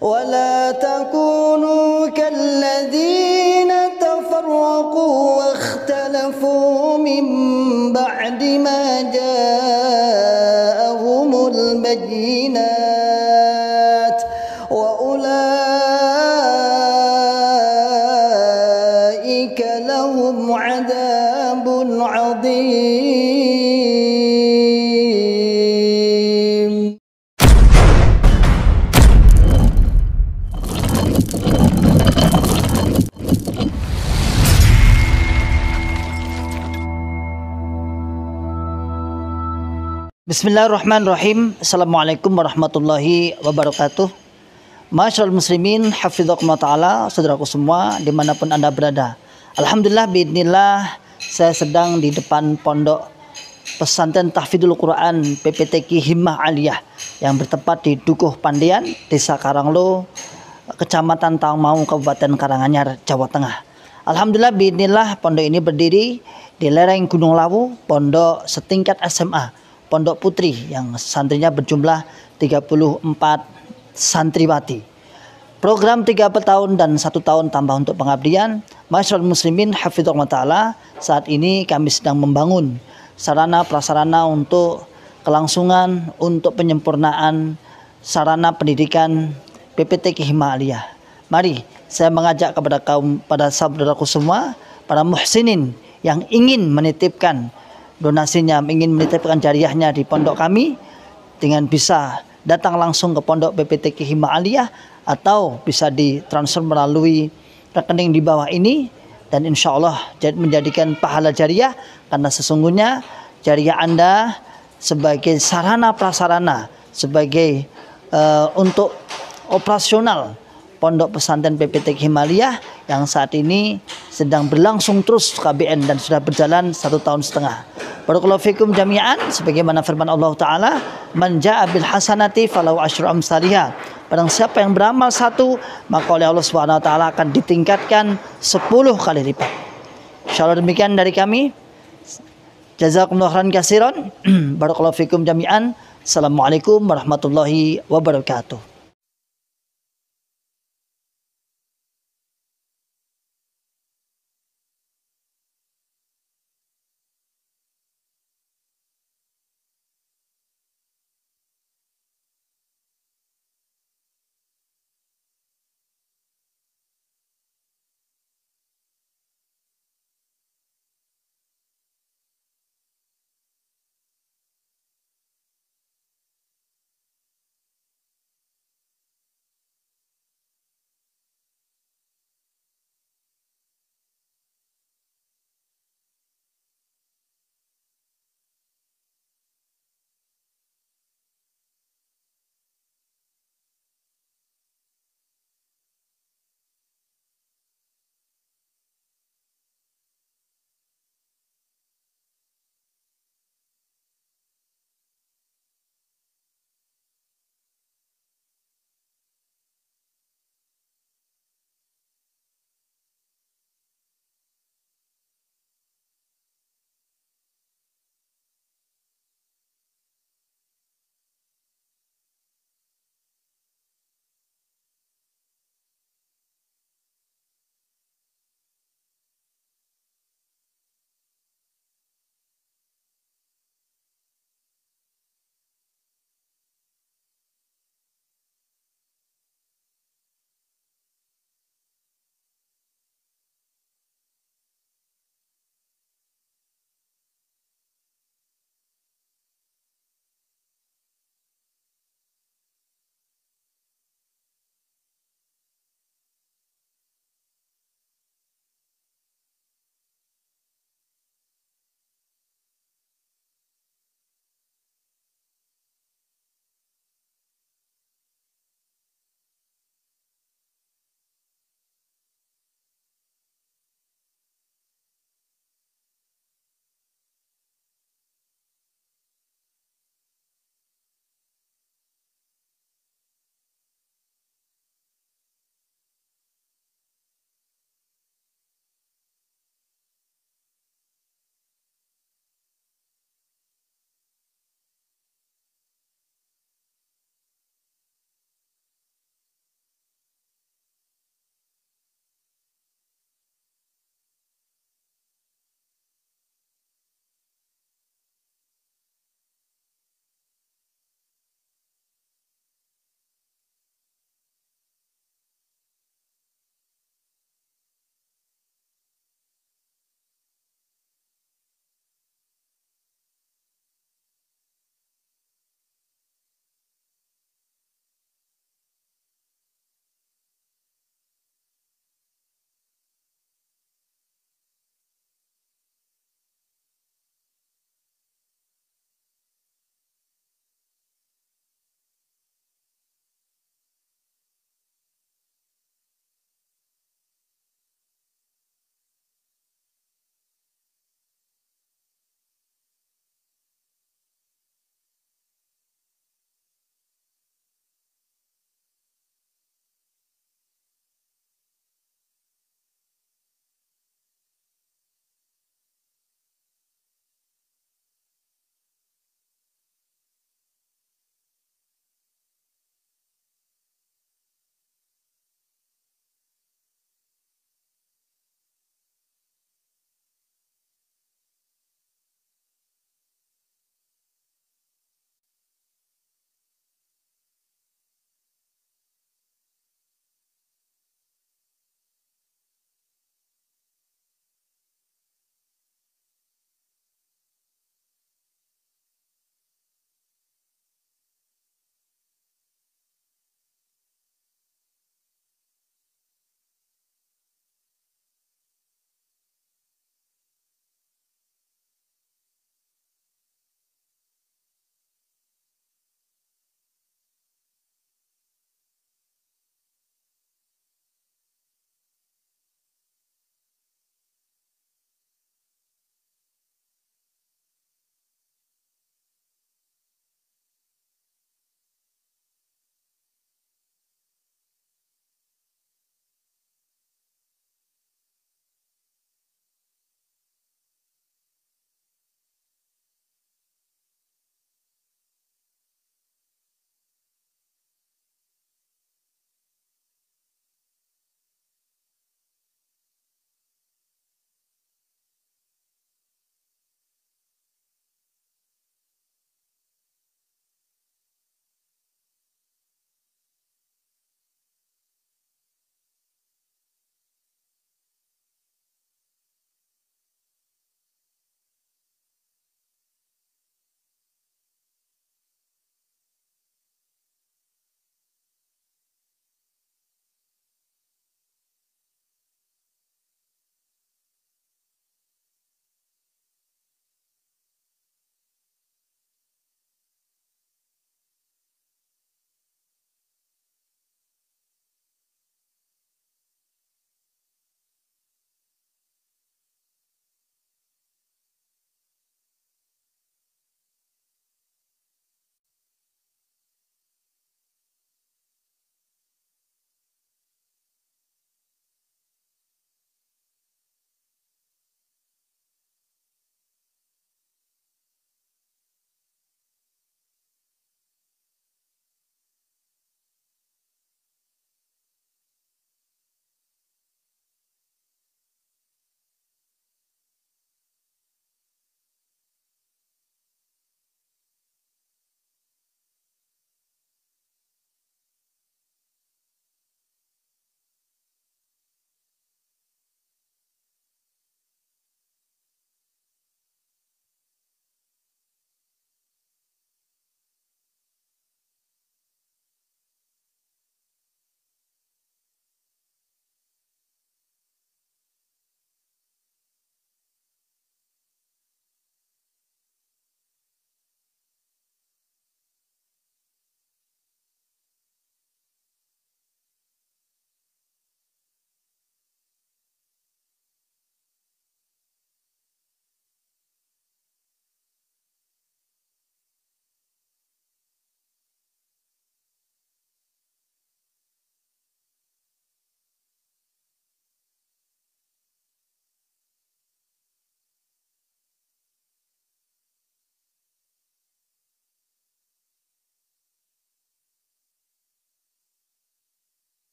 ولا تكونوا كالذين تفرقوا واختلفوا من بعد ما جاءهم البينات وأولئك لهم عذاب عظيم. Bismillahirrahmanirrahim. Assalamualaikum warahmatullahi wabarakatuh. Masyarul muslimin, hafizakumullah ta'ala, saudaraku semua dimanapun anda berada. Alhamdulillah, biidznillah, saya sedang di depan pondok pesantren tahfidzul Quran PPTQ Himmah Aliyah yang bertempat di Dukuh Pandian, Desa Karanglo, Kecamatan Tangmau, Kabupaten Karanganyar, Jawa Tengah. Alhamdulillah, biidznillah, pondok ini berdiri di lereng Gunung Lawu, pondok setingkat SMA, Pondok Putri, yang santrinya berjumlah 34 santriwati. Program 3 tahun dan 1 tahun tambah untuk pengabdian. Masyarul muslimin, hafizakumullah ta'ala, saat ini kami sedang membangun sarana prasarana untuk kelangsungan, untuk penyempurnaan sarana pendidikan PPTQ Himmah Aliyah. Mari saya mengajak pada saudaraku semua, para muhsinin yang ingin menitipkan donasinya, ingin menitipkan jariahnya di pondok kami, dengan bisa datang langsung ke pondok PPTQ Himmah Aliyah atau bisa ditransfer melalui rekening di bawah ini, dan insya Allah menjadikan pahala jariah, karena sesungguhnya jariah Anda sebagai sarana prasarana, sebagai untuk operasional Pondok Pesantren PPTQ Himmah Aliyah yang saat ini sedang berlangsung terus KBN dan sudah berjalan 1 tahun setengah. Barakallahu fikum jami'an, sebagaimana firman Allah Ta'ala, man ja'a bil hasanati falahu asyru amsalihha. Barang siapa yang beramal 1, maka oleh Allah Subhanahu wa taala akan ditingkatkan 10 kali lipat. Insyaallah demikian dari kami. Jazakumullahu khairan katsiran. Barakallahu fikum jami'an. Assalamualaikum warahmatullahi wabarakatuh.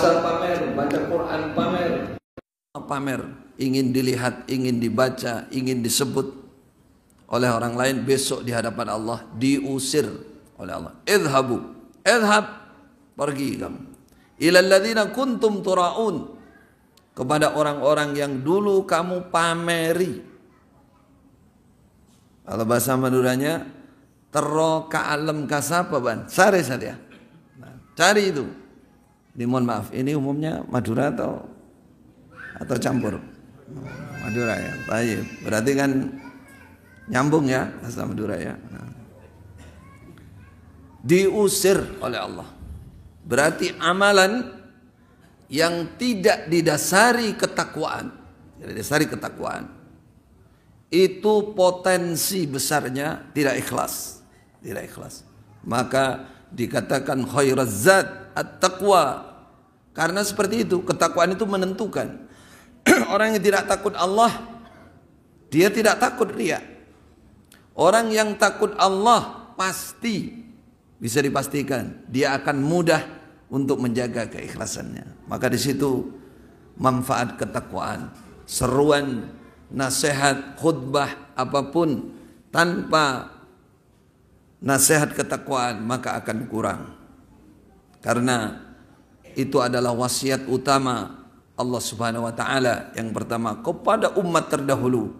pamer, baca Quran pamer. Pamer, ingin dilihat, ingin dibaca, ingin disebut oleh orang lain, besok di hadapan Allah diusir oleh Allah. Idhabu, idhab, pergi kamu. Ilal ladzina kuntum turaun, kepada orang-orang yang dulu kamu pameri. Kalau bahasa Maduranya, tero ka'alem kasapa ban, sare saja. Nah, cari itu. Ini mohon maaf, ini umumnya Madura atau campur? Madura ya. Baik. Berarti kan nyambung ya bahasa Madura ya. Nah. Diusir oleh Allah. Berarti amalan yang tidak didasari ketakwaan, itu potensi besarnya tidak ikhlas. Maka dikatakan khairaz zat at-taqwa. Karena seperti itu, ketakwaan itu menentukan. Orang yang tidak takut Allah, dia tidak takut riya. Orang yang takut Allah pasti bisa dipastikan dia akan mudah untuk menjaga keikhlasannya. Maka di situ manfaat ketakwaan. Seruan, nasihat, khutbah apapun tanpa nasihat ketakwaan maka akan kurang. Karena itu adalah wasiat utama Allah Subhanahu wa taala, yang pertama kepada umat terdahulu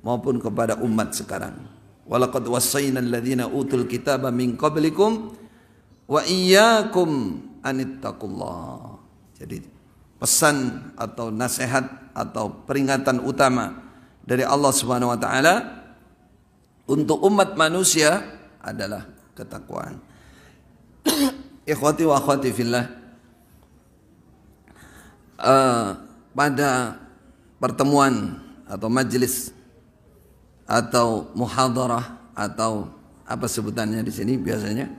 maupun kepada umat sekarang. Walaqad wassayna alladhina utul kitaba min qablikum wa iyyakum anittaqullah. Jadi pesan atau nasihat atau peringatan utama dari Allah Subhanahu wa taala untuk umat manusia adalah ketakwaan. Ikhwati wa akhwati fillah, pada pertemuan atau majelis atau muhadarah atau apa sebutannya di sini biasanya,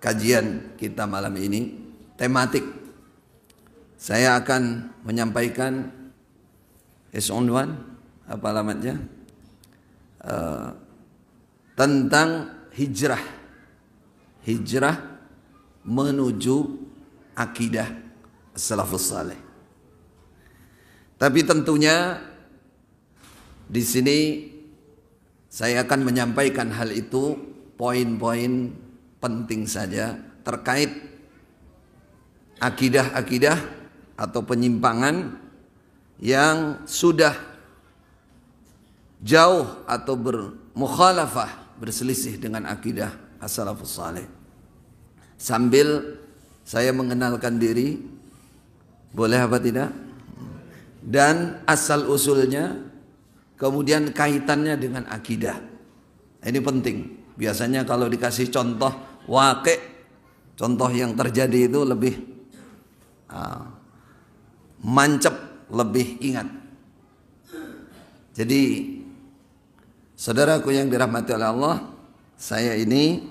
kajian kita malam ini tematik, saya akan menyampaikan unwan apa alamatnya, tentang hijrah menuju akidah salafus saleh. Tapi tentunya di sini saya akan menyampaikan hal itu, poin-poin penting saja terkait akidah-akidah atau penyimpangan yang sudah jauh atau bermukhalafah, berselisih dengan akidah as-salafus saleh. Sambil saya mengenalkan diri, boleh apa tidak? Dan asal usulnya, kemudian kaitannya dengan akidah. Ini penting. Biasanya kalau dikasih contoh waqi', contoh yang terjadi itu lebih mancep, lebih ingat. Jadi saudaraku yang dirahmati oleh Allah, saya ini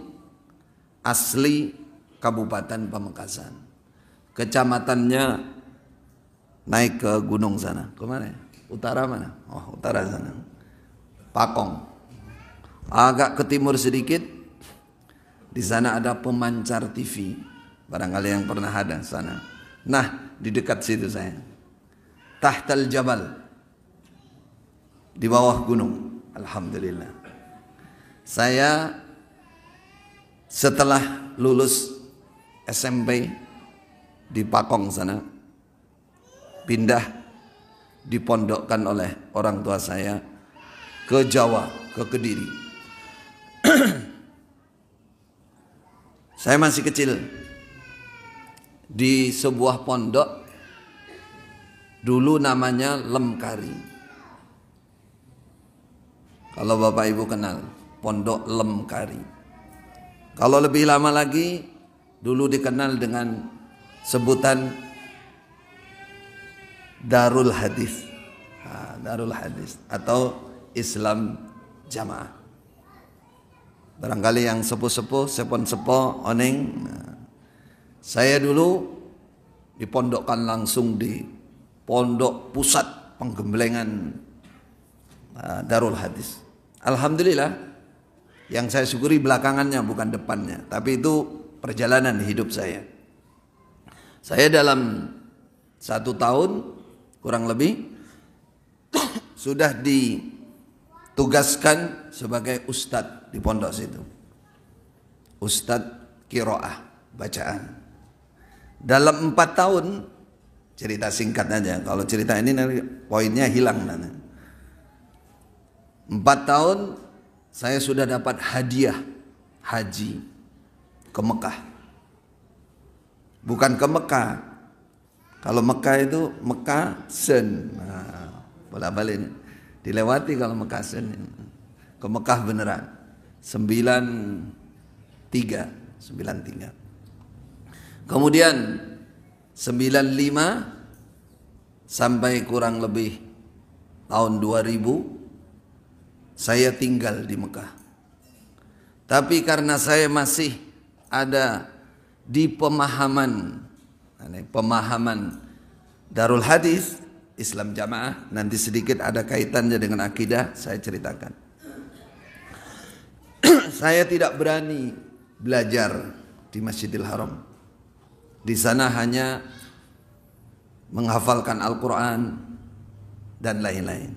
asli Kabupaten Pamekasan. Kecamatannya naik ke gunung sana. Kemana ya? Utara mana? Oh, utara sana. Pakong. Agak ke timur sedikit. Di sana ada pemancar TV. Barangkali yang pernah ada sana. Nah, di dekat situ saya. Tahtal Jabal. Di bawah gunung. Alhamdulillah. Saya setelah lulus SMP di Pakong sana, pindah dipondokkan oleh orang tua saya ke Jawa, ke Kediri. Saya masih kecil di sebuah pondok, dulu namanya Lemkari. Kalau Bapak Ibu kenal Pondok Lemkari. Kalau lebih lama lagi, dulu dikenal dengan sebutan Darul Hadis, Darul Hadis atau Islam Jamaah. Barangkali yang sepuh-sepuh, sepon-sepo, oneng. Saya dulu dipondokkan langsung di pondok pusat penggemblengan Darul Hadis. Alhamdulillah, yang saya syukuri belakangannya bukan depannya, tapi itu perjalanan hidup saya. Saya dalam 1 tahun kurang lebih sudah ditugaskan sebagai ustadz di pondok situ. Ustadz Qiraah, bacaan. Dalam 4 tahun, cerita singkat aja. Kalau cerita ini nanti poinnya hilang nanti. 4 tahun saya sudah dapat hadiah haji ke Mekah. Bukan ke Mekah. Kalau Mekah itu Mekah Sen. Nah, bolak-balik dilewati kalau Mekah Sen. Ke Mekah beneran. 93. Kemudian 95 sampai kurang lebih tahun 2000 saya tinggal di Mekah. Tapi karena saya masih ada di pemahaman Darul Hadis Islam Jamaah, nanti sedikit ada kaitannya dengan akidah saya ceritakan. Saya tidak berani belajar di Masjidil Haram. Di sana hanya menghafalkan Al-Quran dan lain-lain.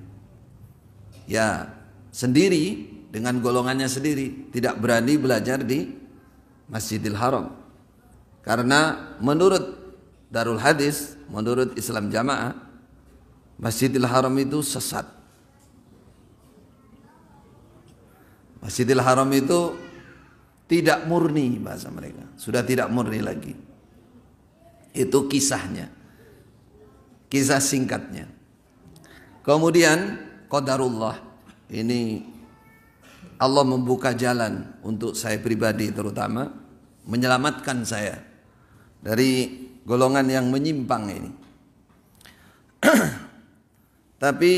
Ya, sendiri dengan golongannya sendiri, tidak berani belajar di Masjidil Haram. Karena menurut Darul Hadis, menurut Islam Jamaah, Masjidil Haram itu sesat. Masjidil Haram itu tidak murni, bahasa mereka. Sudah tidak murni lagi. Itu kisahnya. Kisah singkatnya. Kemudian qadarullah. Ini Allah membuka jalan untuk saya pribadi terutama, menyelamatkan saya dari golongan yang menyimpang ini. Tapi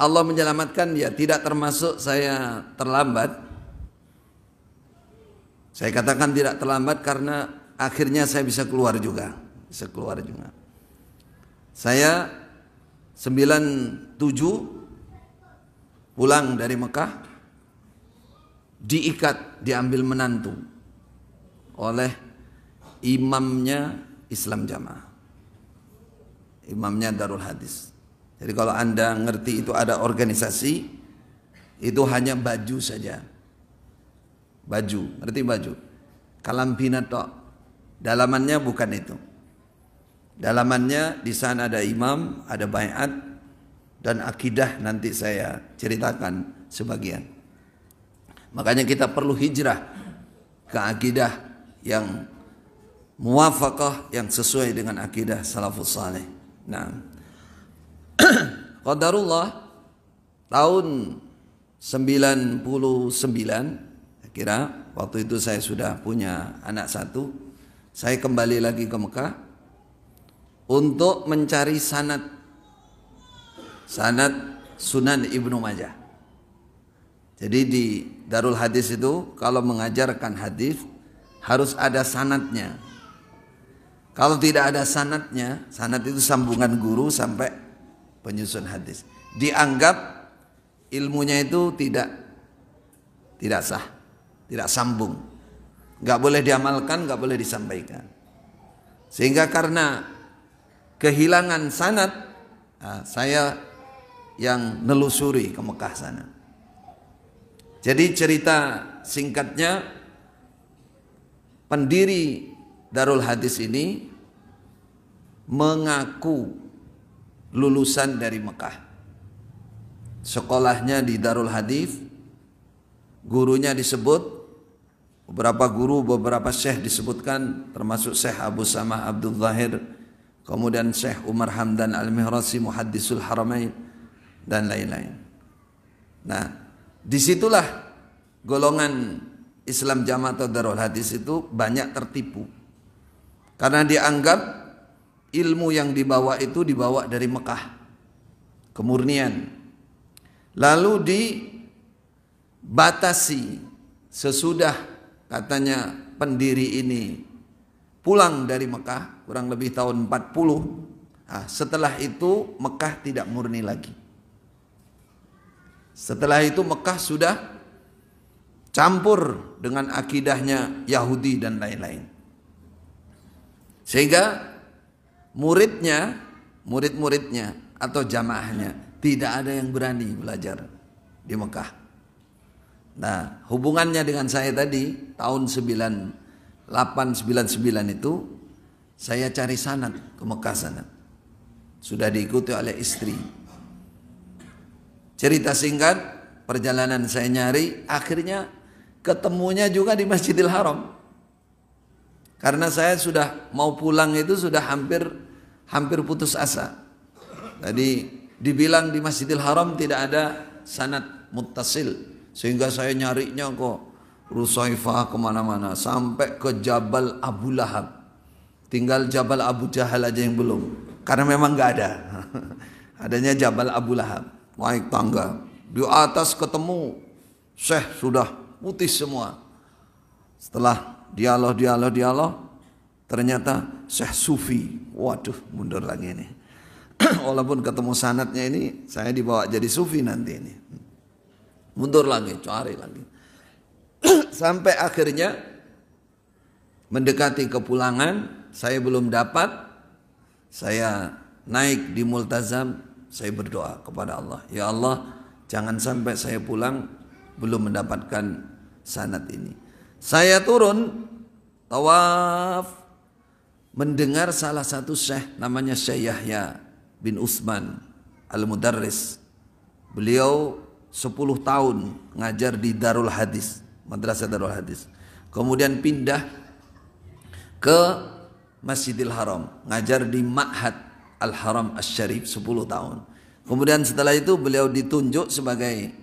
Allah menyelamatkan, ya tidak termasuk saya terlambat. Saya katakan tidak terlambat karena akhirnya saya bisa keluar juga. Saya 97 pulang dari Mekah, diambil menantu oleh imamnya Islam Jamaah, imamnya Darul Hadis. Jadi kalau Anda ngerti itu ada organisasi, itu hanya baju saja. Baju, ngerti baju? Kalampina tok. Dalamannya bukan itu. Dalamannya di sana ada imam, ada baiat, dan akidah nanti saya ceritakan sebagian. Makanya kita perlu hijrah ke akidah yang muwafaqah, yang sesuai dengan akidah salafus saleh. Nah, qadarullah tahun 99, kira waktu itu saya sudah punya anak 1. Saya kembali lagi ke Mekah untuk mencari sanad Sunan Ibnu Majah. Jadi di Darul Hadis itu kalau mengajarkan hadis harus ada sanadnya. Kalau tidak ada sanadnya, sanad itu sambungan guru sampai penyusun hadis, dianggap ilmunya itu tidak sah, tidak sambung, nggak boleh diamalkan, nggak boleh disampaikan. Sehingga karena kehilangan sanad, saya yang nelusuri ke Mekah sana. Jadi cerita singkatnya, pendiri Darul Hadis ini mengaku lulusan dari Mekah. Sekolahnya di Darul Hadis, gurunya disebut, beberapa guru, beberapa syekh disebutkan, termasuk Syekh Abu Samah Abdul Zahir, kemudian Syekh Umar Hamdan Al-Mihrasi Muhaddisul Haramain, dan lain-lain. Nah, disitulah golongan Islam Jamaah atau Darul Hadis itu banyak tertipu. Karena dianggap ilmu yang dibawa itu dibawa dari Mekah, kemurnian. Lalu dibatasi sesudah katanya pendiri ini pulang dari Mekah, kurang lebih tahun 40. Setelah itu Mekah tidak murni lagi. Setelah itu Mekah sudah campur dengan akidahnya Yahudi dan lain-lain. Sehingga muridnya murid-muridnya atau jamaahnya tidak ada yang berani belajar di Mekah. Nah, hubungannya dengan saya tadi tahun 9899 itu saya cari sanad ke Mekah sana. Sudah diikuti oleh istri. Cerita singkat, perjalanan saya nyari, akhirnya ketemunya juga di Masjidil Haram. Karena saya sudah mau pulang itu sudah hampir putus asa. Tadi dibilang di Masjidil Haram tidak ada sanad muttasil, sehingga saya nyarinya kok Rusaifah kemana-mana sampai ke Jabal Abu Lahab. Tinggal Jabal Abu Jahal aja yang belum, karena memang nggak ada. Adanya Jabal Abu Lahab, naik tangga di atas ketemu Syekh sudah putih semua. Setelah dialog ternyata Syekh Sufi. Waduh, mundur lagi ini. Walaupun ketemu sanadnya ini saya dibawa jadi Sufi nanti ini. Mundur lagi, cari lagi. Sampai akhirnya mendekati kepulangan, saya belum dapat. Saya naik di multazam, saya berdoa kepada Allah, ya Allah, jangan sampai saya pulang belum mendapatkan sanad ini. Saya turun tawaf, mendengar salah satu syekh namanya Syekh Yahya bin Utsman Al-Mudarris. Beliau 10 tahun ngajar di Darul Hadis, Madrasah Darul Hadis. Kemudian pindah ke Masjidil Haram, ngajar di Ma'had Al-Haram Asy-Syarif 10 tahun. Kemudian setelah itu beliau ditunjuk sebagai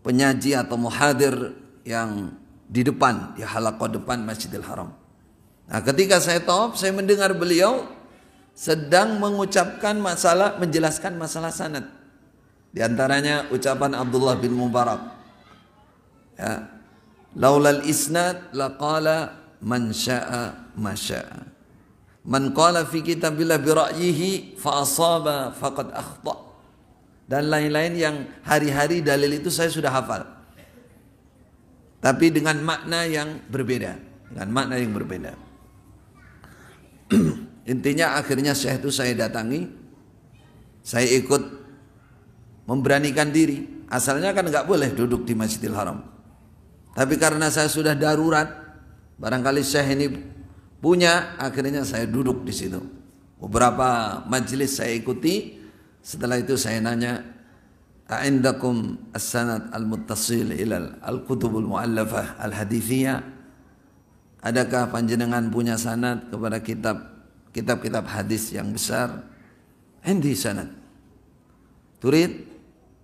penyaji atau muhadir yang di depan, di halaqah depan Masjidil Haram. Nah, ketika saya tawaf, saya mendengar beliau sedang menjelaskan masalah sanad. Di antaranya ucapan Abdullah bin Mubarak. Ya. Laulal isnad laqala man syaa ma syaa. Man qala fi kitabillah bi ra'yihi fa asaba faqad akhta. Dan lain-lain yang hari-hari dalil itu saya sudah hafal. Tapi dengan makna yang berbeda, Intinya akhirnya Syekh itu saya datangi, saya ikut memberanikan diri. Asalnya kan nggak boleh duduk di Masjidil Haram. Tapi karena saya sudah darurat, barangkali Syekh ini punya, akhirnya saya duduk di situ. Beberapa majelis saya ikuti. Setelah itu saya nanya, "A'indakum as-sanad al-muttasil ila al-kutubul mu'allafah al-hadithiyah?" Adakah panjenengan punya sanad kepada kitab-kitab hadis yang besar? Indi sanad. Turid?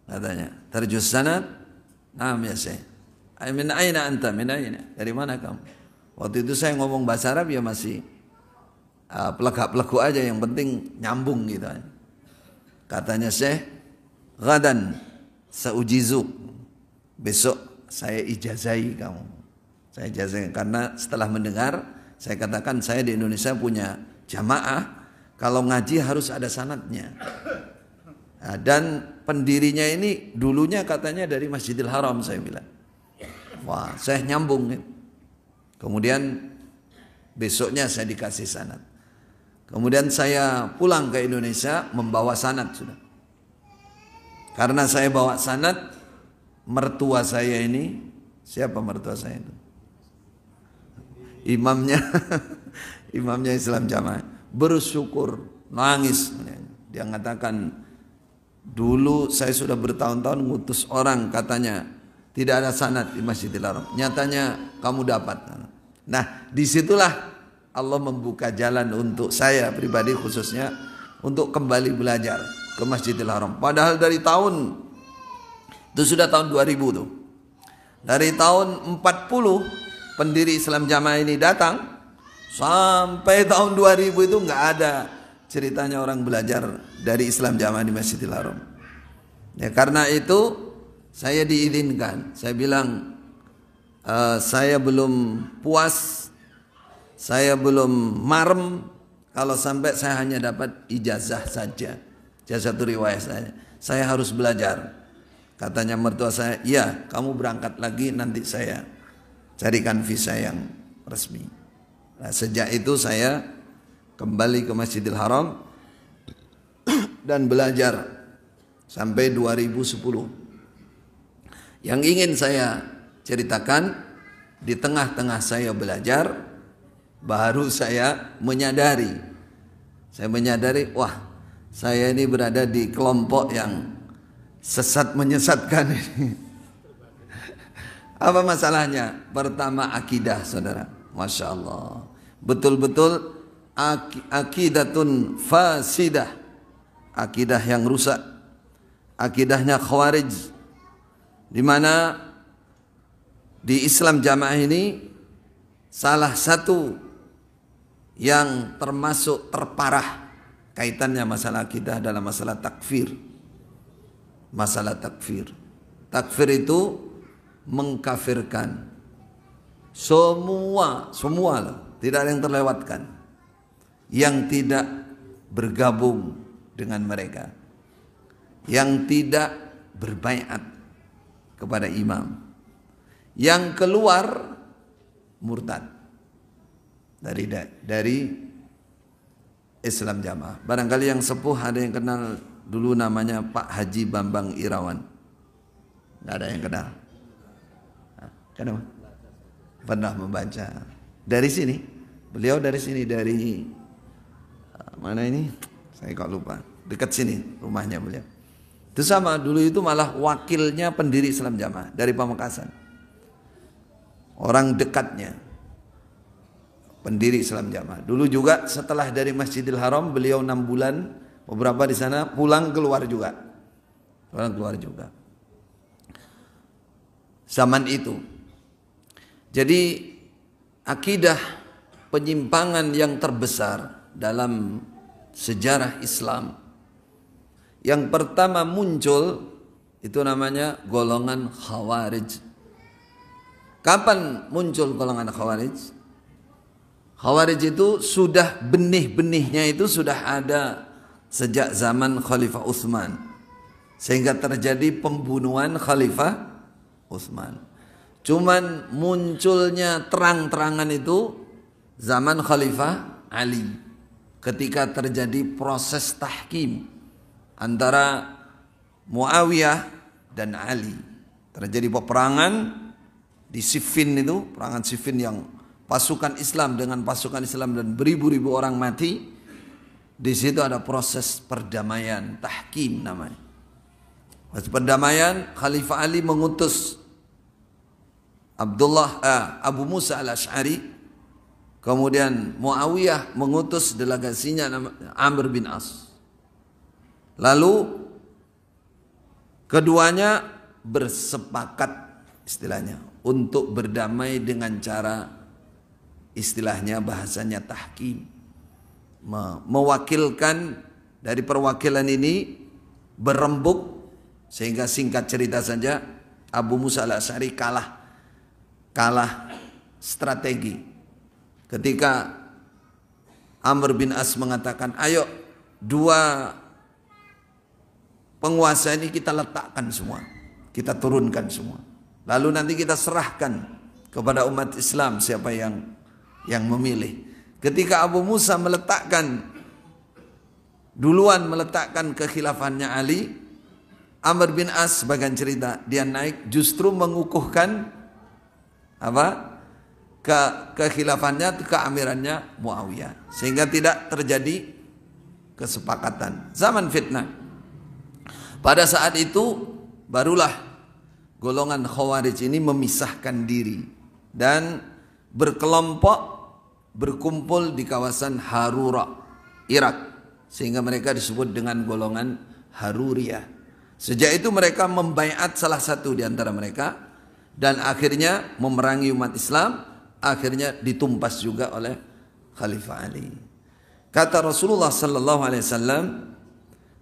Katanya, "Tarjus sanad?" "Naam ya Syekh." "Min aina anta?" "Min aina?" "Dari mana kamu?" Waktu itu saya ngomong bahasa Arab ya masih pelegak-peleguk aja, yang penting nyambung gitu. Katanya Syekh, "Ghadan saujizuk." Besok saya ijazai kamu. Saya ijazai karena setelah mendengar, saya katakan saya di Indonesia punya jamaah, kalau ngaji harus ada sanadnya. Nah, dan pendirinya ini dulunya katanya dari Masjidil Haram, saya bilang. Wah, saya nyambung. Kemudian besoknya saya dikasih sanad. Kemudian saya pulang ke Indonesia membawa sanad sudah. Karena saya bawa sanad, mertua saya ini, siapa mertua saya itu? Imamnya, imamnya Islam Jamaah, bersyukur, nangis. Dia mengatakan, dulu saya sudah bertahun-tahun ngutus orang, katanya tidak ada sanad di Masjidil Haram. Nyatanya kamu dapat. Nah, disitulah Allah membuka jalan untuk saya pribadi khususnya untuk kembali belajar ke Masjidil Haram. Padahal dari tahun itu sudah tahun 2000 tuh. Dari tahun 40 pendiri Islam Jamaah ini datang sampai tahun 2000 itu nggak ada ceritanya orang belajar dari Islam Jamaah di Masjidil Haram. Ya, karena itu saya diizinkan. Saya bilang saya belum puas, saya belum marem kalau sampai saya hanya dapat ijazah saja, ijazah itu riwayat saja. Saya harus belajar. Katanya mertua saya, "Ya, kamu berangkat lagi, nanti saya carikan visa yang resmi." Nah, sejak itu saya kembali ke Masjidil Haram dan belajar sampai 2010. Yang ingin saya ceritakan, di tengah-tengah saya belajar, baru saya menyadari, wah, saya ini berada di kelompok yang sesat menyesatkan ini. Apa masalahnya? Pertama, akidah, saudara. Masya Allah, betul-betul akidatun fasidah, akidah yang rusak, akidahnya Khawarij, di mana di Islam Jamaah ini salah satu yang termasuk terparah kaitannya masalah akidah adalah masalah takfir. Masalah takfir. Takfir itu mengkafirkan semua loh, tidak ada yang terlewatkan yang tidak bergabung dengan mereka, yang tidak berbaiat kepada imam, yang keluar murtad dari Islam Jamaah. Barangkali yang sepuh ada yang kenal dulu namanya Pak Haji Bambang Irawan. Nggak ada yang kenal. Kenapa? Pernah membaca dari sini. Beliau dari sini, dari mana ini? Saya kok lupa. Dekat sini rumahnya beliau. Itu sama, dulu itu malah wakilnya pendiri Islam Jamaah dari Pamekasan. Orang dekatnya pendiri Islam Jamaah. Dulu juga setelah dari Masjidil Haram beliau 6 bulan, beberapa di sana pulang keluar juga. Zaman itu. Jadi akidah penyimpangan yang terbesar dalam sejarah Islam, yang pertama muncul itu namanya golongan Khawarij. Kapan muncul golongan Khawarij? Khawarij itu sudah benih-benihnya itu sudah ada sejak zaman Khalifah Utsman, sehingga terjadi pembunuhan Khalifah Utsman. Cuman munculnya terang-terangan itu zaman Khalifah Ali, ketika terjadi proses tahkim antara Muawiyah dan Ali. Terjadi peperangan di Siffin itu, perangan Siffin yang pasukan Islam dengan pasukan Islam dan beribu-ribu orang mati. Di situ ada proses perdamaian, tahkim namanya. Proses perdamaian, Khalifah Ali mengutus Abu Musa al-Ash'ari, kemudian Muawiyah mengutus delegasinya Amr bin As. Lalu keduanya bersepakat istilahnya untuk berdamai dengan cara istilahnya bahasanya tahkim, mewakilkan dari perwakilan ini berembuk, sehingga singkat cerita saja Abu Musa al-Ash'ari kalah strategi ketika Amr bin As mengatakan, ayo dua penguasa ini kita letakkan semua, kita turunkan semua, lalu nanti kita serahkan kepada umat Islam siapa yang memilih. Ketika Abu Musa duluan meletakkan kekhilafannya Ali, Amr bin As bagian cerita dia naik justru mengukuhkan kekhilafannya, keamirannya Muawiyah, sehingga tidak terjadi kesepakatan. Zaman fitnah. Pada saat itu barulah golongan Khawarij ini memisahkan diri dan berkelompok berkumpul di kawasan Harura, Irak, sehingga mereka disebut dengan golongan Haruriyah. Sejak itu mereka membaiat salah satu di antara mereka dan akhirnya memerangi umat Islam, akhirnya ditumpas juga oleh Khalifah Ali. Kata Rasulullah sallallahu alaihi wasallam,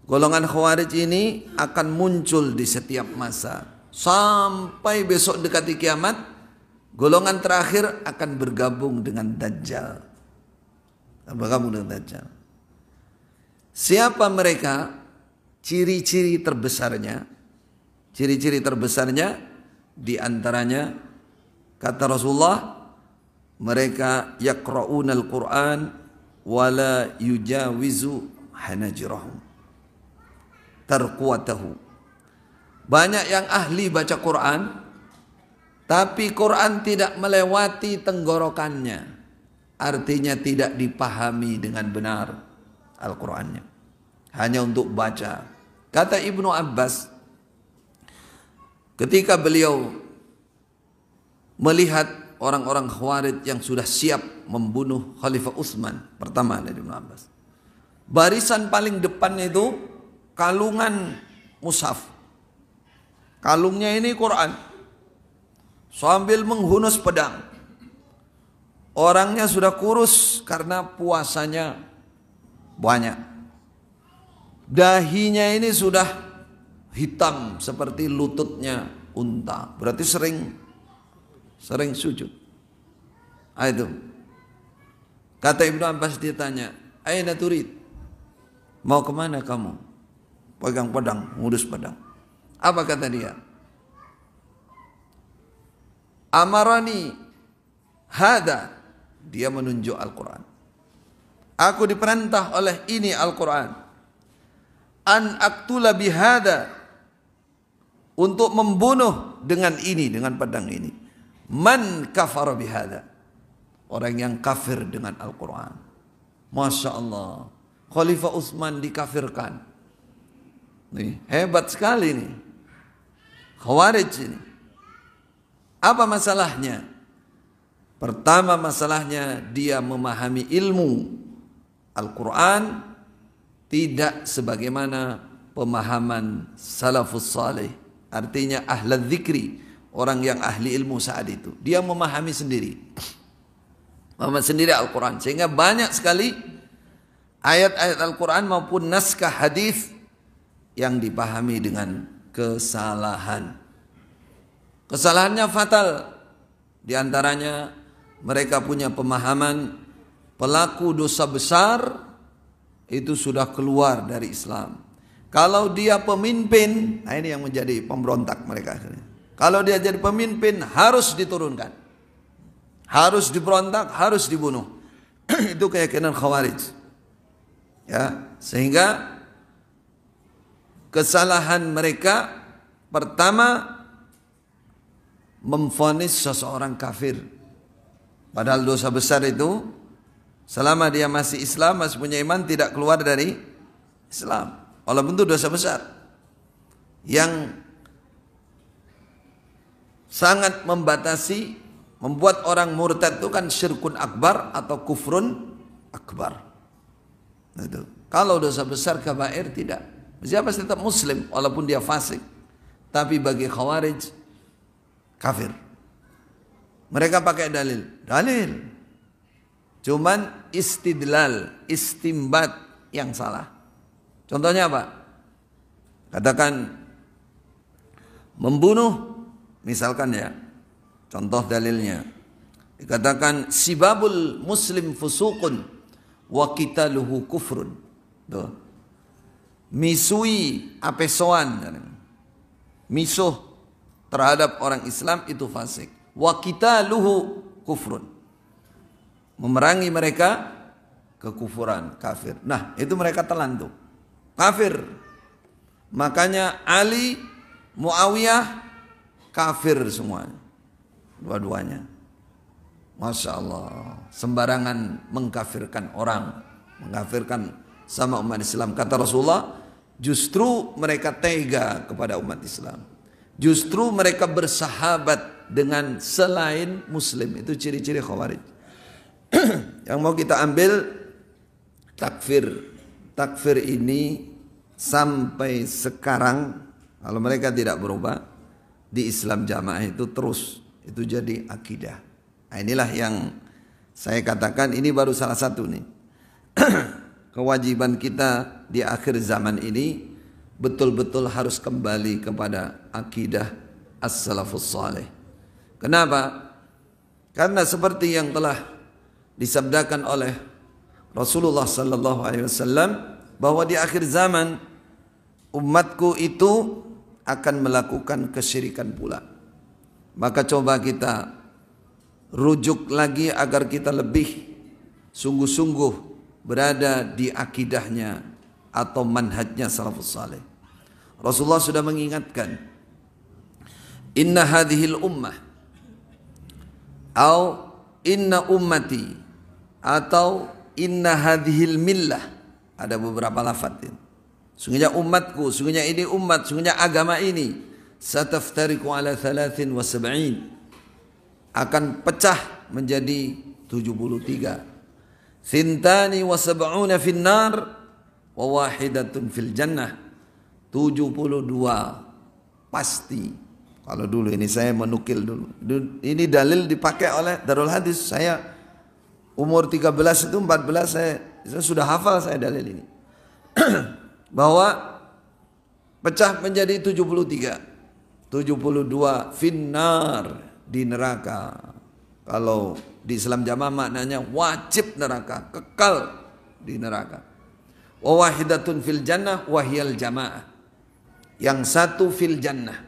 golongan Khawarij ini akan muncul di setiap masa sampai besok dekati kiamat. Golongan terakhir akan bergabung dengan Dajjal. Siapa mereka? Ciri-ciri terbesarnya di antaranya kata Rasulullah, mereka yaqra'unal Qur'an wala yujawizu hanajirahum. tarquwatahu. Banyak yang ahli baca Quran, tapi Quran tidak melewati tenggorokannya. Artinya tidak dipahami dengan benar Al-Qurannya. Hanya untuk baca. Kata Ibnu Abbas, ketika beliau melihat orang-orang Khawarij yang sudah siap membunuh Khalifah Utsman, pertama dari Ibnu Abbas, barisan paling depan itu kalungan mushaf. Kalungnya ini Quran, sambil menghunus pedang. Orangnya sudah kurus karena puasanya banyak. Dahinya ini sudah hitam seperti lututnya unta. Berarti sering sujud. Itu. Kata Ibnu Abbas, ditanya, "Aina turid?" Mau kemana kamu? Pegang pedang, ngurus pedang. Apa kata dia? Amarani hada. Dia menunjuk Al-Quran. Aku diperintah oleh ini Al-Quran. An aktula bihada. Untuk membunuh dengan ini, dengan pedang ini. Man kafara bihada. Orang yang kafir dengan Al-Quran. Masya Allah. Khalifah Utsman dikafirkan. Nih, hebat sekali nih. Khawarij ini. Apa masalahnya? Pertama masalahnya, dia memahami ilmu Al-Quran tidak sebagaimana pemahaman salafus salih. Artinya ahli dzikri, orang yang ahli ilmu saat itu. Dia memahami sendiri. Memahami sendiri Al-Quran. Sehingga banyak sekali ayat-ayat Al-Quran maupun naskah hadis yang dipahami dengan kesalahan. Kesalahannya fatal. Di antaranya mereka punya pemahaman pelaku dosa besar itu sudah keluar dari Islam. Kalau dia pemimpin, nah ini yang menjadi pemberontak mereka akhirnya. Kalau dia jadi pemimpin harus diturunkan. Harus diberontak, harus dibunuh. Itu keyakinan Khawarij. Ya, sehingga kesalahan mereka pertama memvonis seseorang kafir. Padahal dosa besar itu selama dia masih Islam, masih punya iman, tidak keluar dari Islam. Walaupun itu dosa besar yang sangat membatasi, membuat orang murtad itu kan syirkun akbar atau kufrun akbar. Itu. Kalau dosa besar kabair tidak. Siapa tetap muslim walaupun dia fasik. Tapi bagi Khawarij kafir. Mereka pakai dalil. Cuman istidlal, istimbat yang salah. Contohnya apa? Katakan membunuh, misalkan ya. Contoh dalilnya. Dikatakan sibabul muslim fusuqun wa qitaluhu kufrun. Tuh. Misui apesoan, misuh terhadap orang Islam itu fasik. Wa qitaluhu kufrun. Memerangi mereka kekufuran, kafir. Nah, itu mereka telan tuh. Kafir. Makanya Ali, Muawiyah kafir semuanya. Dua-duanya. Masya Allah. Sembarangan mengkafirkan orang. Mengkafirkan sama umat Islam. Kata Rasulullah, justru mereka tega kepada umat Islam. Justru mereka bersahabat dengan selain Muslim. Itu ciri-ciri Khawarij. Yang mau kita ambil takfir. Takfir ini sampai sekarang, kalau mereka tidak berubah, di Islam jamaah itu terus. Itu jadi akidah. Nah, inilah yang saya katakan, ini baru salah satu nih. Kewajiban kita di akhir zaman ini betul-betul harus kembali kepada akidah as-salafus salih. Kenapa? Karena seperti yang telah disabdakan oleh Rasulullah sallallahu alaihi wasallam bahwa di akhir zaman umatku itu akan melakukan kesyirikan pula. Maka coba kita rujuk lagi agar kita lebih sungguh-sungguh berada di akidahnya atau manhajnya salafus saleh. Rasulullah sudah mengingatkan, inna hadhil ummah, atau inna ummati, atau inna hadhil millah. Ada beberapa lafaz ini. Sungguhnya umatku, sungguhnya ini umat, sungguhnya agama ini, sataftariqu ala 73, akan pecah menjadi 73. Thintani wa sab'una finnar wa wahidatun fil jannah. 72 pasti. Kalau dulu ini saya menukil dulu. Ini dalil dipakai oleh Darul Hadis. Saya umur 13 itu 14 saya sudah hafal saya dalil ini. Bahwa pecah menjadi 73. 72 finnar, di neraka. Kalau di Islam jamaah maknanya wajib neraka, kekal di neraka. Wa wahidatun fil jannah wahiyal jamaah. Yang satu fil jannah,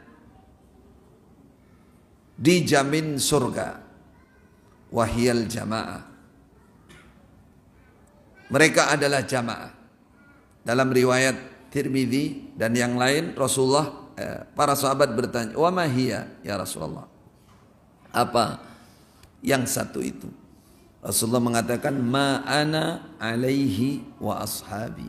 dijamin surga. Wahiyal jamaah, mereka adalah jamaah. Dalam riwayat Tirmidzi dan yang lain, Rasulullah, para sahabat bertanya, wa ma hiya ya Rasulullah, apa yang satu itu? Rasulullah mengatakan, ma ana alaihi wa ashabi.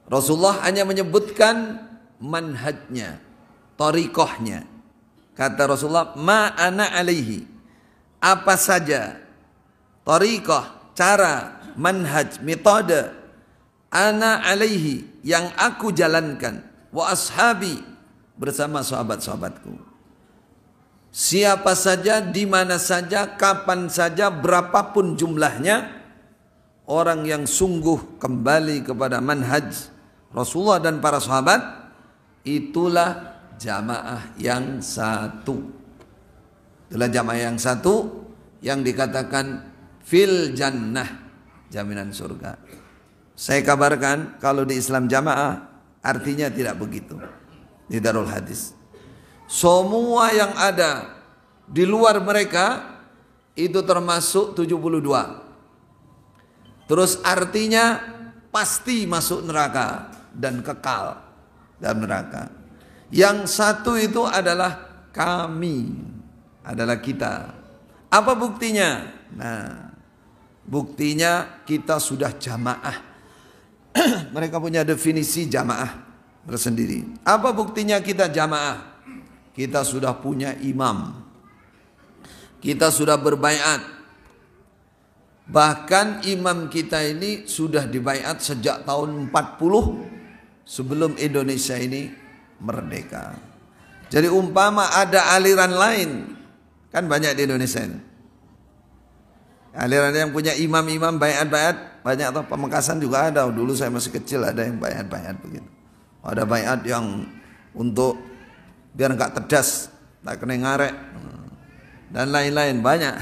Rasulullah hanya menyebutkan manhajnya, thariqahnya. Kata Rasulullah, ma ana alaihi, apa saja thariqah, cara, manhaj, metode, ana alaihi, yang aku jalankan, wa ashabi, bersama sahabat-sahabatku. Siapa saja, di mana saja, kapan saja, berapapun jumlahnya, orang yang sungguh kembali kepada manhaj Rasulullah dan para sahabat, itulah jamaah yang satu. Itulah jamaah yang satu yang dikatakan fil jannah, jaminan surga. Saya kabarkan kalau di Islam jamaah artinya tidak begitu. Di Darul Hadis, semua yang ada di luar mereka itu termasuk 72. Terus artinya pasti masuk neraka dan kekal dalam neraka. Yang satu itu adalah kami, adalah kita. Apa buktinya? Nah, buktinya kita sudah jamaah. Mereka punya definisi jamaah tersendiri. Apa buktinya kita jamaah? Kita sudah punya imam. Kita sudah berbaiat. Bahkan imam kita ini sudah dibaiat sejak tahun 40 sebelum Indonesia ini merdeka. Jadi umpama ada aliran lain, kan banyak di Indonesia ini. Aliran yang punya imam-imam baiat-baiat banyak, atau Pamekasan juga ada. Dulu saya masih kecil ada yang baiat-baiat begitu. Ada baiat yang untuk biar enggak tedas, tak kena ngarek dan lain-lain banyak.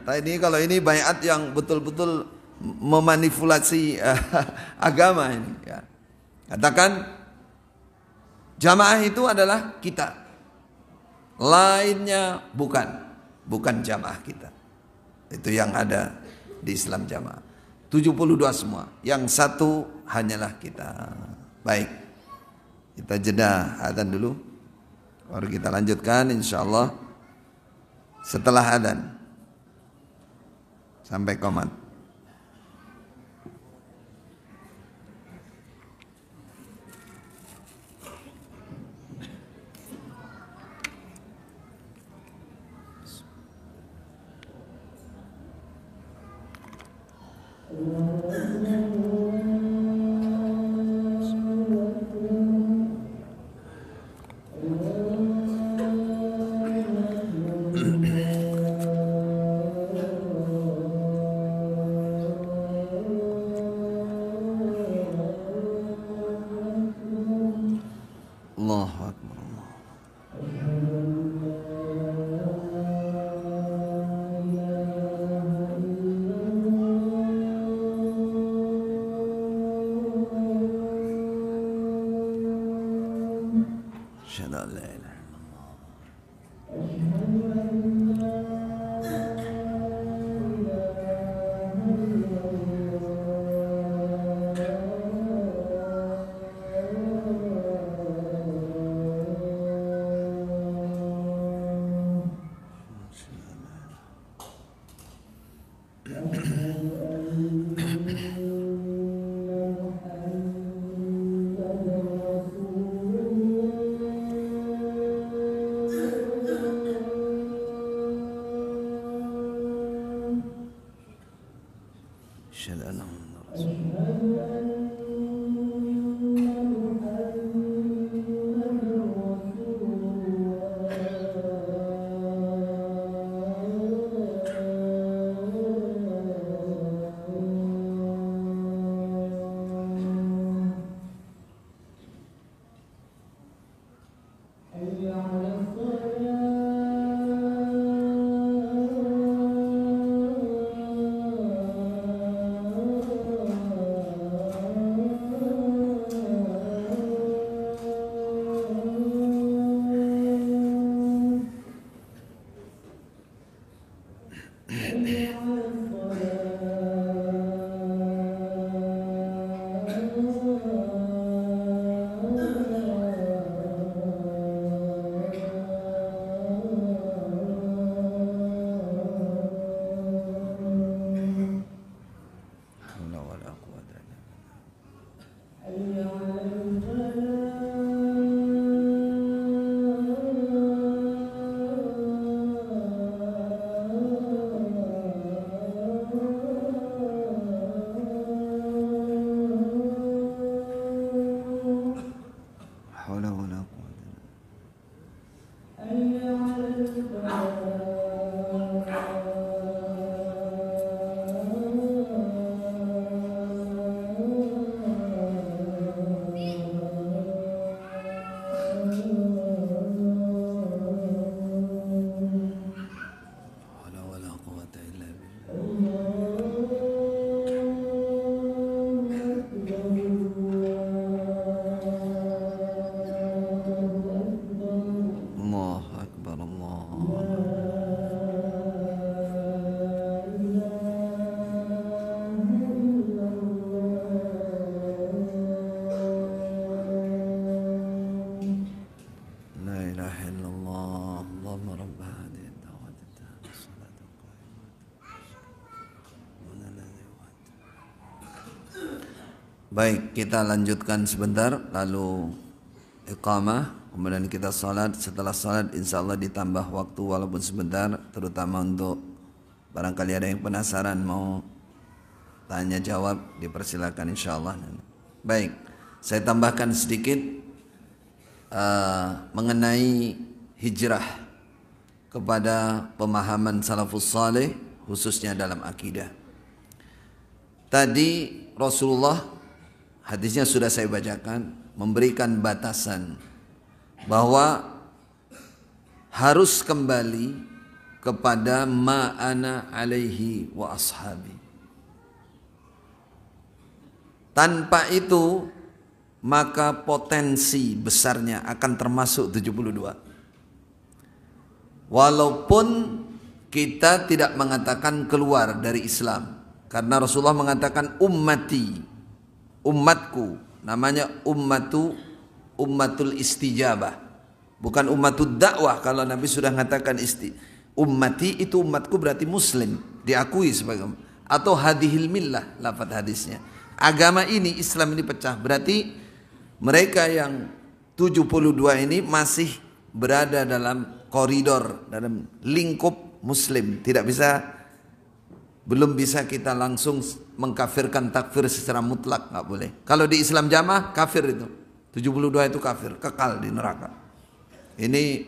Ini kalau ini baiat yang betul-betul memanipulasi agama ini. Ya. Katakan jamaah itu adalah kita, lainnya bukan jamaah kita. Itu yang ada di Islam jamaah. 72 semua. Yang satu hanyalah kita. Baik. Kita jeda adzan dulu. Baru kita lanjutkan insyaallah setelah adzan. Sampai qomat. Allahu Akbar. Asyhadu an la ilaha illallah. Asyhadu anna Muhammadar Rasulullah. Baik, kita lanjutkan sebentar, lalu iqamah, kemudian kita salat. Setelah salat insya Allah ditambah waktu walaupun sebentar, terutama untuk barangkali ada yang penasaran mau tanya jawab, dipersilakan insya Allah. Baik, saya tambahkan sedikit mengenai hijrah kepada pemahaman salafus saleh khususnya dalam akidah. Tadi Rasulullah, hadisnya sudah saya bacakan, memberikan batasan bahwa harus kembali kepada ma'ana alaihi wa ashabi. Tanpa itu maka potensi besarnya akan termasuk 72. Walaupun kita tidak mengatakan keluar dari Islam, karena Rasulullah mengatakan ummati, umatku, namanya ummatul istijabah, bukan ummatud dakwah. Kalau Nabi sudah mengatakan ummati itu umatku berarti muslim, diakui sebagai, atau hadhil millah lafaz hadisnya. Agama ini, Islam ini pecah, berarti mereka yang 72 ini masih berada dalam koridor, dalam lingkup muslim. Tidak bisa, belum bisa kita langsung mengkafirkan takfir secara mutlak, nggak boleh. Kalau di Islam jamaah kafir itu 72 itu kafir, kekal di neraka. Ini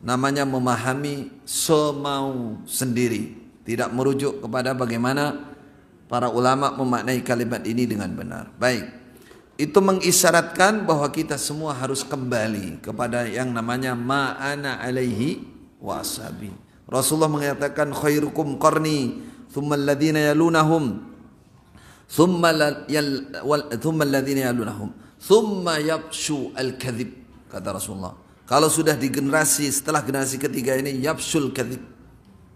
namanya memahami semau sendiri, tidak merujuk kepada bagaimana para ulama memaknai kalimat ini dengan benar. Baik, itu mengisyaratkan bahwa kita semua harus kembali kepada yang namanya ma'ana alaihi wa ashabi. Rasulullah mengatakan khairukum qarni thumma alladhina yalunahum thumma alladhina yalunahum thumma yabshu al-kadhib, kata Rasulullah. Kalau sudah di generasi, setelah generasi ketiga ini, yabshul kadhib,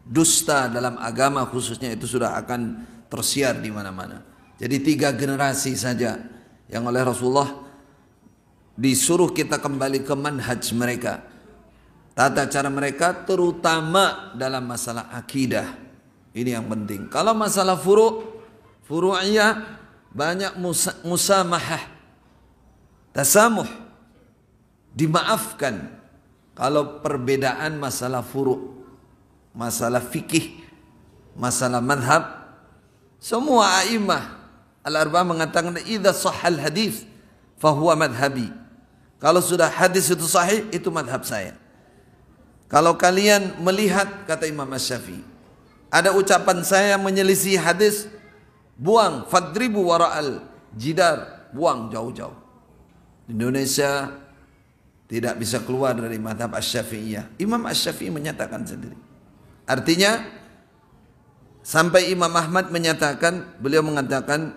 dusta dalam agama khususnya itu sudah akan tersiar di mana-mana. Jadi 3 generasi saja yang oleh Rasulullah disuruh kita kembali ke manhaj mereka, tata cara mereka, terutama dalam masalah akidah. Ini yang penting. Kalau masalah furu'iyah banyak musamahah, tasamuh, dimaafkan. Kalau perbedaan masalah furu', masalah fikih, masalah madhab, Semua a'imah al-arba'ah mengatakan idza sahhal hadis fahuwa madhabi. Kalau sudah hadis itu sahih, itu madhab saya. Kalau kalian melihat, kata Imam Asy-Syafi'i, ada ucapan saya menyelisih hadis, buang, fadribu wara'al jidar, buang jauh-jauh. Indonesia tidak bisa keluar dari madhab Asy-Syafi'iyah. Imam Asy-Syafi'i menyatakan sendiri. Artinya, sampai Imam Ahmad menyatakan, beliau mengatakan,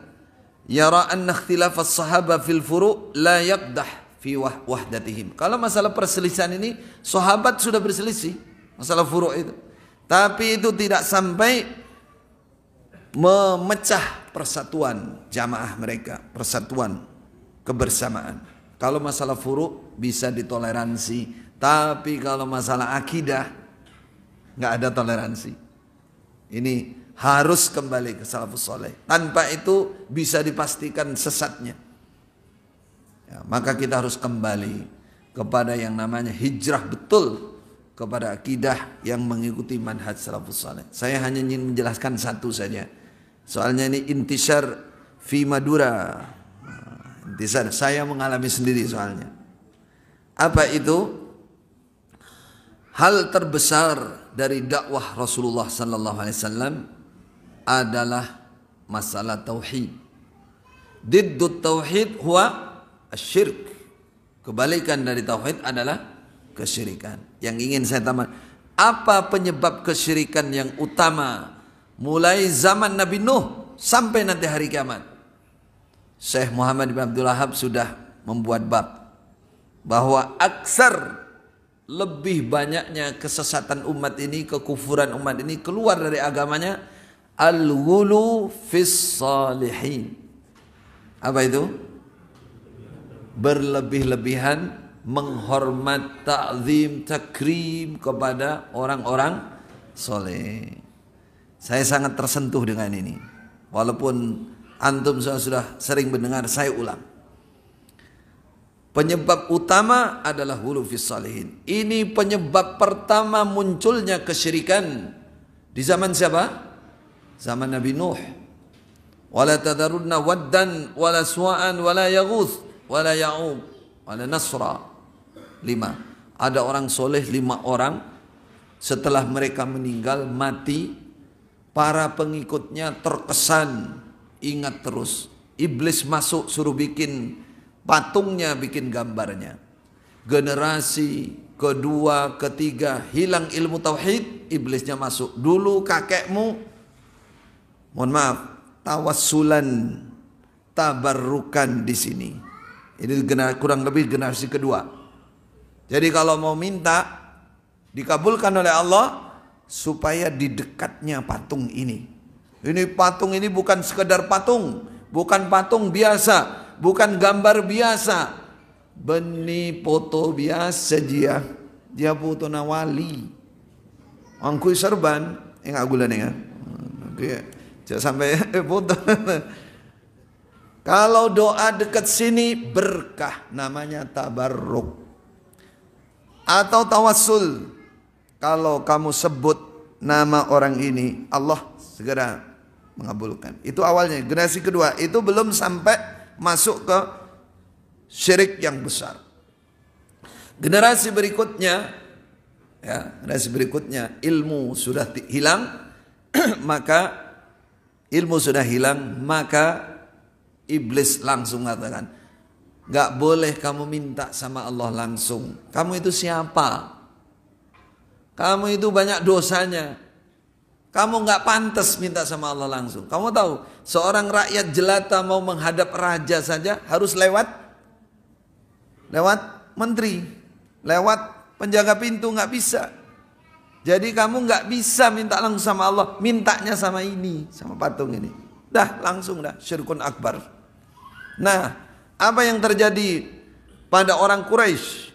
yara anna ikhtilaf as-sahaba fil furu' la yaqdah fi wahdatihim. Kalau masalah perselisihan ini, sahabat sudah berselisih masalah furu' itu, tapi itu tidak sampai memecah persatuan jamaah mereka, persatuan kebersamaan. Kalau masalah furu' bisa ditoleransi, tapi kalau masalah akidah nggak ada toleransi. Ini harus kembali ke salafus soleh. Tanpa itu bisa dipastikan sesatnya. Ya, maka kita harus kembali kepada yang namanya hijrah betul kepada akidah yang mengikuti manhaj salafus soleh. Saya hanya ingin menjelaskan satu saja. Soalnya ini intisar fi Madura. Intisar, saya mengalami sendiri soalnya. Apa itu? Hal terbesar dari dakwah Rasulullah sallallahu alaihi wasallam adalah masalah tauhid. Diddut tauhid huwa asyirk. Kebalikan dari tauhid adalah kesyirikan. Yang ingin saya tambahkan, apa penyebab kesyirikan yang utama mulai zaman Nabi Nuh sampai nanti hari kiamat? Syekh Muhammad bin Abdul Wahhab sudah membuat bab bahwa aksar, lebih banyaknya kesesatan umat ini, kekufuran umat ini, keluar dari agamanya, al-ghulu fis salihin. Apa itu? Berlebih-lebihan menghormat, ta'zim, takrim kepada orang-orang soleh. Saya sangat tersentuh dengan ini. Walaupun antum sudah sering mendengar, saya ulang. Penyebab utama adalah ghulu fis salihin. Ini penyebab pertama munculnya kesyirikan di zaman siapa? Zaman Nabi Nuh. Wala tadarunna waddan wala suwa'an wala yaghuth wala ya'uq wala nasra. 5. Ada orang soleh 5 orang, setelah mereka meninggal mati, para pengikutnya terkesan, ingat terus. Iblis masuk suruh bikin patungnya, bikin gambarnya. Generasi kedua, ketiga hilang ilmu tauhid, iblisnya masuk. Dulu kakekmu, mohon maaf, tawassulan, tabarrukan di sini. Ini kurang lebih generasi kedua. Jadi kalau mau minta dikabulkan oleh Allah, supaya di dekatnya patung ini. Ini patung ini bukan sekedar patung, bukan patung biasa, bukan gambar biasa, beni foto biasa dia foto nawali, angkui serban, enggak gula nih ya, jangan sampai foto. Kalau doa dekat sini berkah, namanya tabarruk atau tawassul. Kalau kamu sebut nama orang ini, Allah segera mengabulkan. Itu awalnya, generasi kedua. Itu belum sampai masuk ke syirik yang besar. Generasi berikutnya, ya, generasi berikutnya ilmu sudah hilang, maka iblis langsung mengatakan, gak boleh kamu minta sama Allah langsung. Kamu itu siapa? Kamu itu banyak dosanya. Kamu gak pantas minta sama Allah langsung. Kamu tahu, seorang rakyat jelata mau menghadap raja saja harus lewat menteri, lewat penjaga pintu, gak bisa. Jadi kamu gak bisa minta langsung sama Allah, mintanya sama ini, sama patung ini. Dah langsung dah, syirkun akbar. Nah, apa yang terjadi pada orang Quraisy?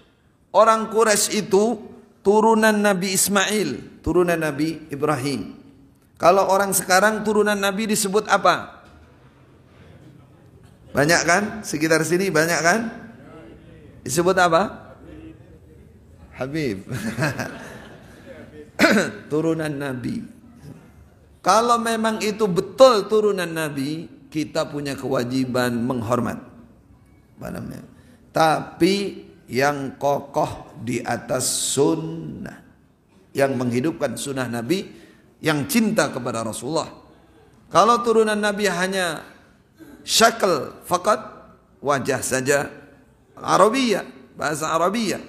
Orang Quraisy itu turunan Nabi Ismail, turunan Nabi Ibrahim. Kalau orang sekarang turunan Nabi disebut apa? Banyak kan? Sekitar sini banyak kan? Disebut apa? Habib. Turunan Nabi. Kalau memang itu betul betul turunan Nabi, kita punya kewajiban menghormat. Tapi yang kokoh di atas sunnah, yang menghidupkan sunnah Nabi, yang cinta kepada Rasulullah. Kalau turunan Nabi hanya syakal fakat, wajah saja, Arabiyah, bahasa Arabiyah.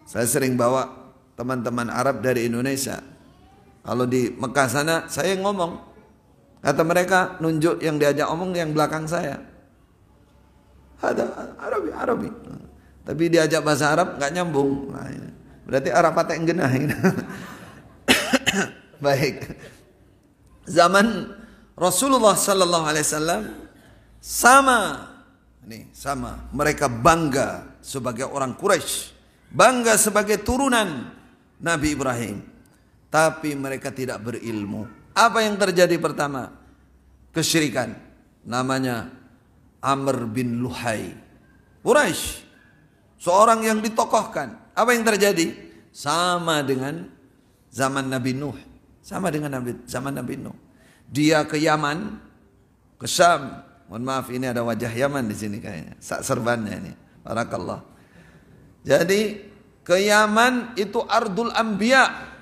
Saya sering bawa teman-teman Arab dari Indonesia. Kalau di Mekah sana saya ngomong, kata mereka nunjuk yang diajak omong yang belakang saya. Ada Arabi. Tapi diajak bahasa Arab nggak nyambung. Nah, berarti Arab patek genah. Baik. Zaman Rasulullah sallallahu alaihi wasallam sama. Mereka bangga sebagai orang Quraisy, bangga sebagai turunan Nabi Ibrahim. Tapi mereka tidak berilmu. Apa yang terjadi pertama? Kesyirikan. Namanya Amr bin Luhai. Quraisy, seorang yang ditokohkan. Apa yang terjadi? Sama dengan zaman Nabi Nuh. Sama dengan zaman Nabi Nuh. Dia ke Yaman, ke Syam. Mohon maaf, ini ada wajah Yaman di sini kayaknya. Sak serbannya ini. Barakallah. Jadi ke Yaman itu Ardul Anbiya.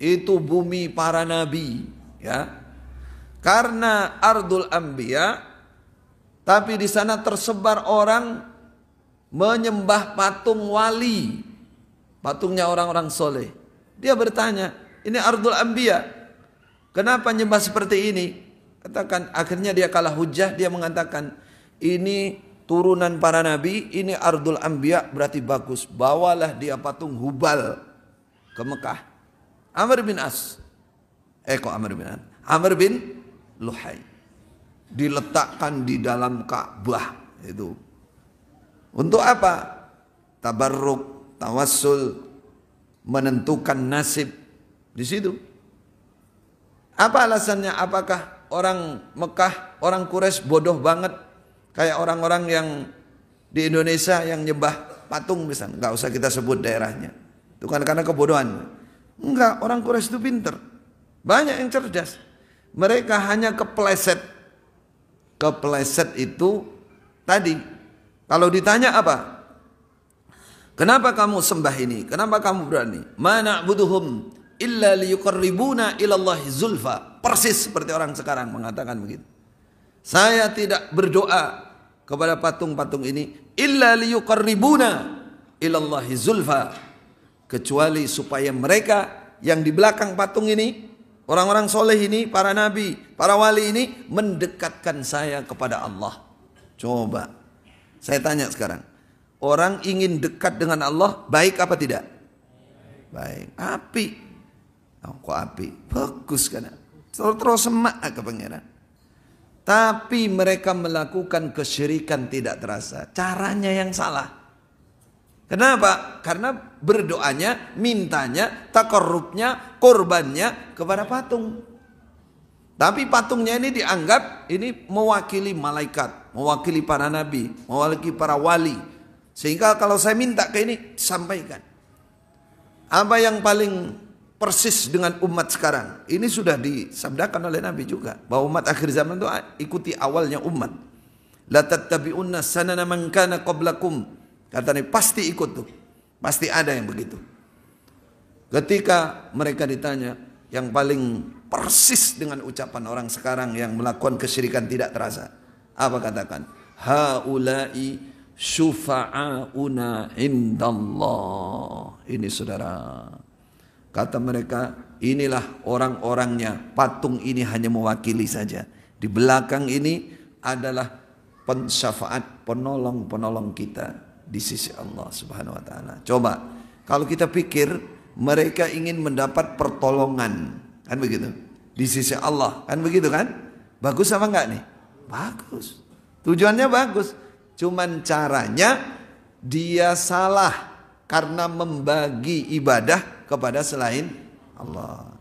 Itu bumi para nabi, ya. Karena Ardul Anbiya, tapi di sana tersebar orang menyembah patung wali, patungnya orang-orang soleh. Dia bertanya, ini Ardul Anbiya, kenapa nyembah seperti ini? Katakan, akhirnya dia kalah hujah, dia mengatakan, ini turunan para nabi, ini Ardul Anbiya, berarti bagus. Bawalah dia patung Hubal ke Mekah. Amr bin As, Amr bin Luhai, diletakkan di dalam Ka'bah itu. Untuk apa? Tabarruk, tawassul, menentukan nasib di situ. Apa alasannya? Apakah orang Mekah, orang Quraisy bodoh banget kayak orang-orang yang di Indonesia yang nyembah patung misalnya? Enggak usah kita sebut daerahnya. Itu kan karena kebodohan. Enggak, orang Quraisy itu pintar. Banyak yang cerdas. Mereka hanya kepleset. Kepleset itu tadi. Kalau ditanya apa? Kenapa kamu sembah ini? Kenapa kamu berani? Ma na'buduhum illa liyuqarribuna ilallahi zulfa. Persis seperti orang sekarang mengatakan begitu. Saya tidak berdoa kepada patung-patung ini illa liyuqarribuna ilallahi zulfa, kecuali supaya mereka yang di belakang patung ini, orang-orang soleh ini, para nabi, para wali ini, mendekatkan saya kepada Allah. Coba, saya tanya sekarang, orang ingin dekat dengan Allah, baik apa tidak? Baik. Api. Oh, kok api? Bagus kan? Terus semak ke pangeran. Tapi mereka melakukan kesyirikan tidak terasa. Caranya yang salah. Kenapa? Karena berdoanya, mintanya, takarrubnya, korbannya kepada patung. Tapi patungnya ini dianggap ini mewakili malaikat, mewakili para nabi, mewakili para wali. Sehingga kalau saya minta ke ini, sampaikan. Apa yang paling persis dengan umat sekarang? Ini sudah disabdakan oleh Nabi juga. Bahwa umat akhir zaman itu ikuti awalnya umat. La tattabi'unna sanana man kana qablakum. Kata Nabi, pasti ikut tuh. Pasti ada yang begitu. Ketika mereka ditanya, yang paling persis dengan ucapan orang sekarang yang melakukan kesyirikan tidak terasa. Apa katakan? Haula'i syufa'auna indallah. Ini saudara. Kata mereka, inilah orang-orangnya. Patung ini hanya mewakili saja. Di belakang ini adalah pensyafaat, penolong-penolong kita di sisi Allah Subhanahu wa taala. Coba kalau kita pikir mereka ingin mendapat pertolongan, kan begitu? Di sisi Allah, kan begitu kan? Bagus apa enggak nih? Bagus. Tujuannya bagus. Cuman caranya dia salah karena membagi ibadah kepada selain Allah.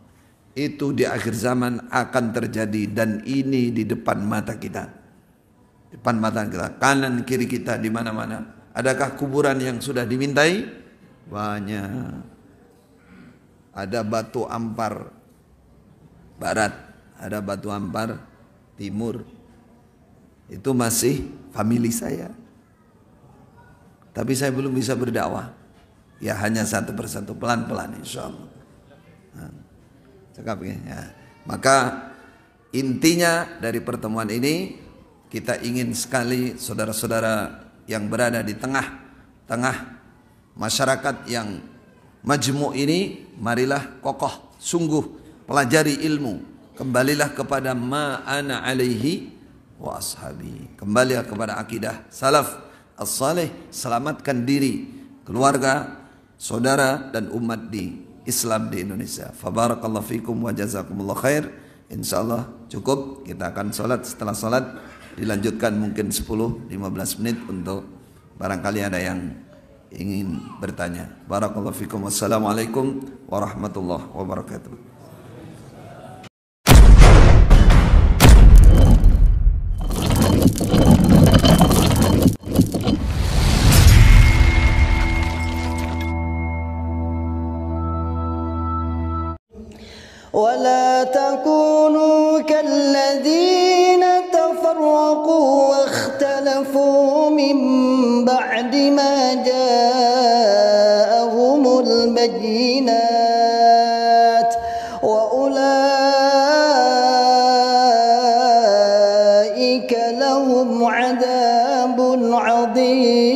Itu di akhir zaman akan terjadi dan ini di depan mata kita. Depan mata kita, kanan kiri kita, di mana-mana. Adakah kuburan yang sudah dimintai? Banyak. Ada Batu Ampar Barat, ada Batu Ampar Timur. Itu masih family saya. Tapi saya belum bisa berdakwah. Ya hanya satu persatu, pelan-pelan insya Allah. Cakap ya. Maka intinya dari pertemuan ini, kita ingin sekali saudara-saudara yang berada di tengah-tengah masyarakat yang majmu' ini, marilah kokoh, sungguh pelajari ilmu, kembalilah kepada ma ana alaihi wa ashabi, kembalilah kepada akidah salaf as-salih, selamatkan diri, keluarga, saudara dan umat di Islam di Indonesia. Fabarakallahu fikum wa jazakumullah khair. Insyaallah cukup, kita akan sholat. Setelah sholat dilanjutkan mungkin 10-15 menit untuk barangkali ada yang ingin bertanya. Barakallahu fikum. Wassalamualaikum warahmatullahi wabarakatuh. ولا تكونوا كالذين تفرقوا واختلفوا من بعد ما جاءهم البينات وأولئك لهم عذاب عظيم.